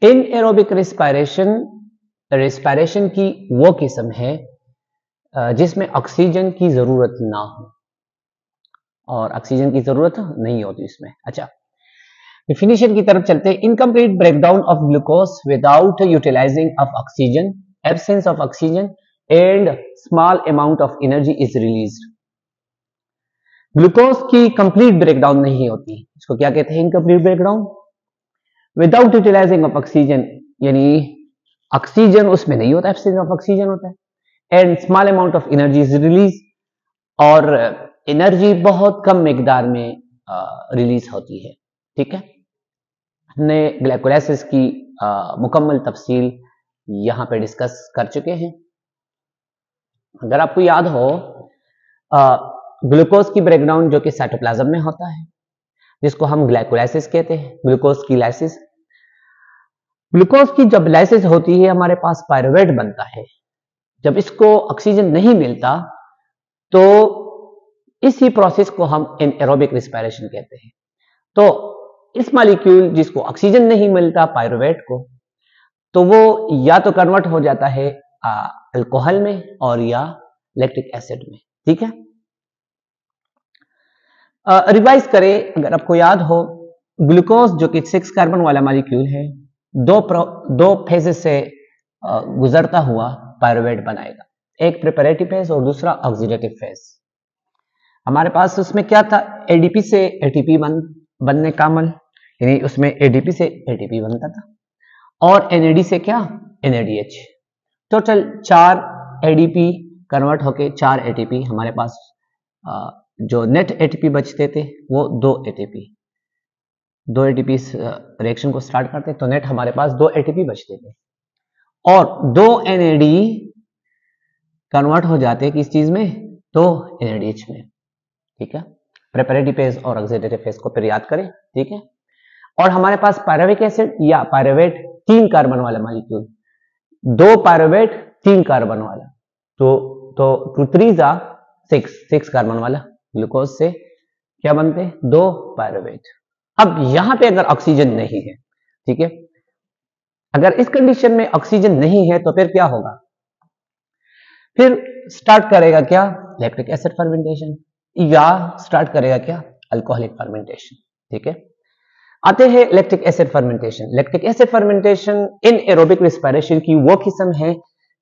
In aerobic respiration की वो किस्म है जिसमें ऑक्सीजन की जरूरत ना हो, और ऑक्सीजन की जरूरत नहीं होती इसमें। अच्छा, डिफिनीशन की तरफ चलते हैं। Incomplete breakdown of glucose without utilising of oxygen, absence of oxygen and small amount of energy is released. Glucose की कंप्लीट ब्रेकडाउन नहीं होती, इसको क्या कहते हैं? Incomplete breakdown. Without utilising of oxygen यानी ऑक्सीजन उसमें नहीं होता, एब्सेंस ऑफ ऑक्सीजन होता है, and small amount of energy is release, और एनर्जी बहुत कम मिकदार में रिलीज होती है। ठीक है, हमने ग्लाइकोलाइसिस की मुकम्मल तफसील यहां पे डिस्कस कर चुके हैं। अगर आपको याद हो, ग्लूकोज की ब्रेकडाउन जो कि साइटोप्लाज्म में होता है, जिसको हम ग्लाइकोलाइसिस कहते हैं, ग्लूकोज की लाइसिस। ग्लूकोज की जब लाइसिस होती है हमारे पास पायरुवेट बनता है। जब इसको ऑक्सीजन नहीं मिलता तो इसी प्रोसेस को हम एनारोबिक रिस्पायरेशन कहते हैं। तो इस मॉलिक्यूल जिसको ऑक्सीजन नहीं मिलता पायरुवेट को, तो वो या तो कन्वर्ट हो जाता है अल्कोहल में और या लैक्टिक एसिड में। ठीक है, रिवाइज करें, अगर आपको याद हो, ग्लूकोज जो कि 6 कार्बन वाला मॉलिक्यूल है, दो फेजेस से गुजरता हुआ पायरुवेट बनाएगा, एक प्रिपरेटिव फेज और दूसरा ऑक्सीडेटिव फेज। हमारे पास उसमें क्या था? एडीपी से एटीपी बनने का अमल, यानी उसमें एडीपी से एटीपी बनता था, और एनएडी से क्या? एनएडीएच। टोटल 4 एडीपी कन्वर्ट होके 4 एटीपी हमारे पास, जो नेट एटीपी बचते थे वो 2 एटीपी रिएक्शन को स्टार्ट करते तो नेट हमारे पास 2 एटीपी बचते थे, और 2 एनएडी कन्वर्ट हो जाते किस चीज में? तो एनएडीएच में। ठीक है, प्रिपरेटिव फेज और ऑक्सीडेटिव फेज को फिर याद करें। ठीक है, और हमारे पास पायरुविक एसिड या पायरुवेट 3 कार्बन वाला मॉलिक्यूल, 2 पायरुवेट 3 कार्बन वाला, तो 2 3 जा 6 कार्बन वाला ग्लूकोज से क्या बनते? 2 पायरुवेट। अब यहां पे अगर ऑक्सीजन नहीं है, ठीक है, अगर इस कंडीशन में ऑक्सीजन नहीं है तो फिर क्या होगा? फिर स्टार्ट करेगा क्या? लैक्टिक एसिड फर्मेंटेशन, या स्टार्ट करेगा क्या? Alcoholic fermentation. ठीक है, आते हैं lactic acid fermentation. Lactic acid fermentation in aerobic respiration की वो किस्म है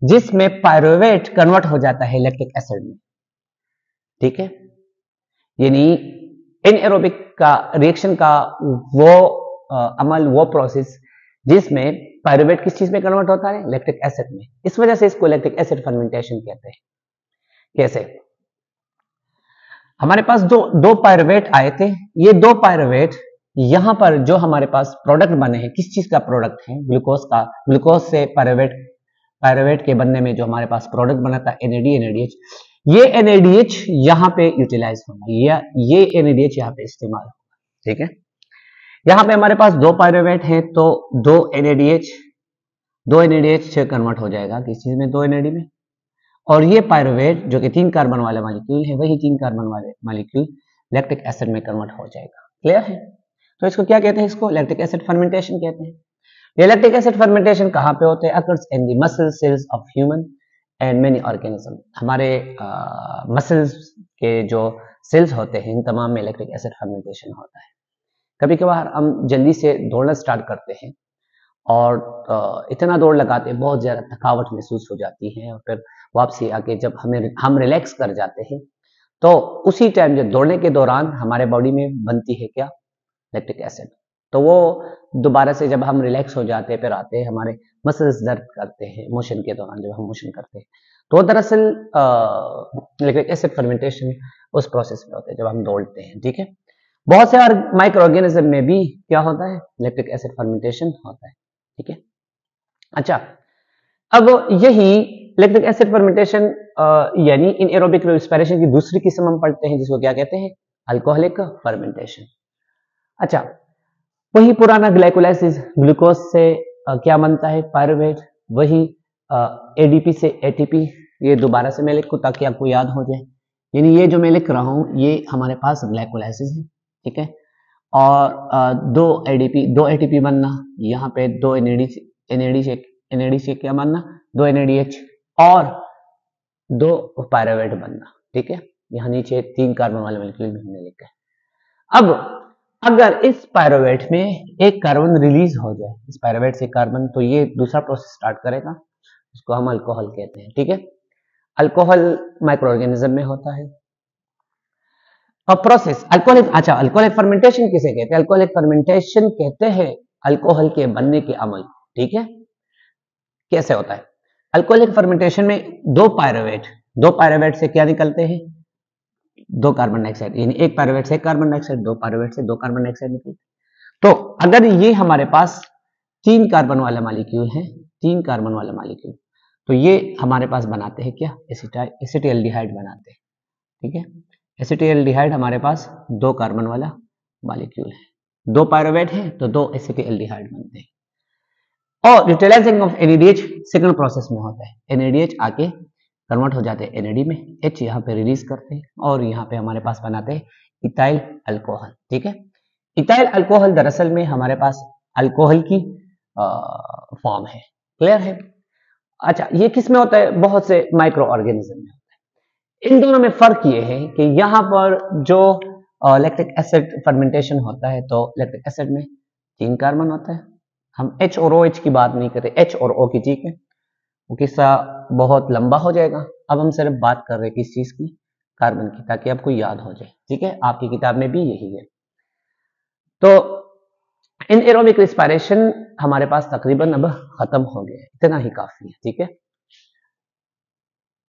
जिसमें पायरुवेट कन्वर्ट हो जाता है लैक्टिक एसिड में। ठीक है, यानी इन एरोबिक का रिएक्शन का वो अमल, वो प्रोसेस जिसमें पायरुवेट किस चीज में कन्वर्ट होता है? लैक्टिक एसिड में। इस वजह से इसको लैक्टिक एसिड फर्मेंटेशन कहते हैं। कैसे? हमारे पास दो पायरुवेट आए थे, ये 2 पायरुवेट यहां पर जो हमारे पास प्रोडक्ट बने हैं, किस चीज का प्रोडक्ट है? ग्लूकोज का। ग्लूकोज से पायरुवेट के बनने में जो हमारे पास प्रोडक्ट बना था एनएडी, एनएडीएच, ये एनएडीएच यहां पे यूटिलाइज होगा, ये एनएडीएच यहां पे इस्तेमाल होगा। ठीक है, यहां पे हमारे पास 2 पायरुवेट हैं तो 2 एनएडीएच से कन्वर्ट हो जाएगा किस चीज में? 2 एनएडी में। और ये पायरुवेट जो कि 3 कार्बन वाले मॉलिक्यूल है, वही 3 कार्बन वाले मॉलिक्यूल लैक्टिक एसिड में कन्वर्ट हो जाएगा। क्लियर है? तो इसको क्या कहते हैं? इसको लैक्टिक एसिड फर्मेंटेशन कहते हैं। ये लैक्टिक एसिड फर्मेंटेशन कहां पे होते हैं? Occurs in the muscle cells of human and many organism. हमारे मसल्स के जो सेल्स होते हैं इन तमाम में लैक्टिक एसिड फर्मेंटेशन होता है। कभी कभार हम जल्दी से दौड़ना स्टार्ट करते हैं और इतना दौड़ लगाते हैं, बहुत ज्यादा थकावट महसूस हो जाती है, और फिर वापसी आके जब हम रिलैक्स कर जाते हैं, तो उसी टाइम जब दौड़ने के दौरान हमारे बॉडी में बनती है क्या? Lactic acid. तो वो दोबारा से जब हम रिलैक्स हो जाते हैं, फिर आते हैं, हमारे मसल्स दर्द करते हैं मोशन के दौरान, जब हम मोशन करते हैं, तो दरअसल लैक्टिक एसिड फर्मेंटेशन उस प्रोसेस में होता है जब हम दौड़ते हैं। ठीक है, बहुत से माइक्रो ऑर्गेनिज्म में भी क्या होता है? लैक्टिक एसिड फर्मेंटेशन होता है। ठीक है, अच्छा, अब यही लैक्टिक एसिड फर्मेंटेशन यानी इन एरोबिक रिस्पायरेशन की दूसरी किस्म हम पढ़ते हैं, जिसको क्या कहते हैं? Alcoholic fermentation. अच्छा, वही पुराना ग्लाइकोलाइसिस, ग्लूकोज से क्या बनता है? पायरुवेट, वही एडीपी से एटीपी। ये दोबारा से मैं लिखूं ताकि आपको याद हो जाए, यानी ये जो मैं लिख रहा हूं ये हमारे पास ग्लाइकोलाइसिस है। ठीक है, और दो एटीपी बनना, यहाँ पे दो एनएडी से क्या बनना, दो एनएडीएच और दो पायरुवेट बनना। ठीक है, यहाँ नीचे 3 कार्बन वाले मॉलिक्यूल भी हमने लिखा है। अब अगर इस पायरुवेट में एक कार्बन रिलीज हो जाए, इस पायरुवेट से कार्बन, तो ये दूसरा प्रोसेस स्टार्ट करेगा, उसको हम अल्कोहल कहते हैं। ठीक है, अल्कोहल माइक्रो ऑर्गेनिज्म में होता है। और प्रोसेस अल्कोहलिक, अच्छा अल्कोहलिक फर्मेंटेशन किसे कहते हैं? अल्कोहलिक फर्मेंटेशन कहते हैं अल्कोहल के बनने के अमल। ठीक है, कैसे होता है? अल्कोहलिक फर्मेंटेशन में दो पायरुवेट से क्या निकलते हैं? दो कार्बन डाइऑक्साइड, यानी एक पायरुवेट से एक कार्बन डाइऑक्साइड, दो पायरुवेट से दो कार्बन डाइऑक्साइड निकलते। तो अगर ये हमारे पास 3 कार्बन वाला मॉलिक्यूल है, 3 कार्बन वाला मॉलिक्यूल, तो ये हमारे पास बनाते हैं क्या? एसिटाल्डिहाइड बनाते हैं। ठीक है, एसिटाल्डिहाइड हमारे पास 2 कार्बन वाला मॉलिक्यूल है, 2 पायरुवेट है तो 2 एसिटाल्डिहाइड बनते हैं। और utilising of NADH second process में होता है, एनएडीएच आके कन्वर्ट हो जाते हैं एनएडी में, एच यहाँ पे रिलीज करते हैं और यहाँ पे हमारे पास बनाते हैं इथाइल अल्कोहल। ठीक है, इथाइल अल्कोहल दरअसल में हमारे पास अल्कोहल की फॉर्म है। क्लियर है? अच्छा, ये किस में होता है? बहुत से माइक्रो ऑर्गेनिज्म में होता है। इन दोनों में फर्क ये है कि यहाँ पर जो लैक्टिक एसिड फर्मेंटेशन होता है, तो लैक्टिक एसिड में 3 कार्बन होता है। हम H और OH की बात नहीं करते, H और O की। ठीक है, वो किस्सा बहुत लंबा हो जाएगा। अब हम सिर्फ बात कर रहे हैं किस चीज की? कार्बन की, ताकि आपको याद हो जाए। ठीक है, आपकी किताब में भी यही है। तो इन एरोबिक रिस्पायरेशन हमारे पास तकरीबन अब खत्म हो गया, इतना ही काफी है। ठीक है,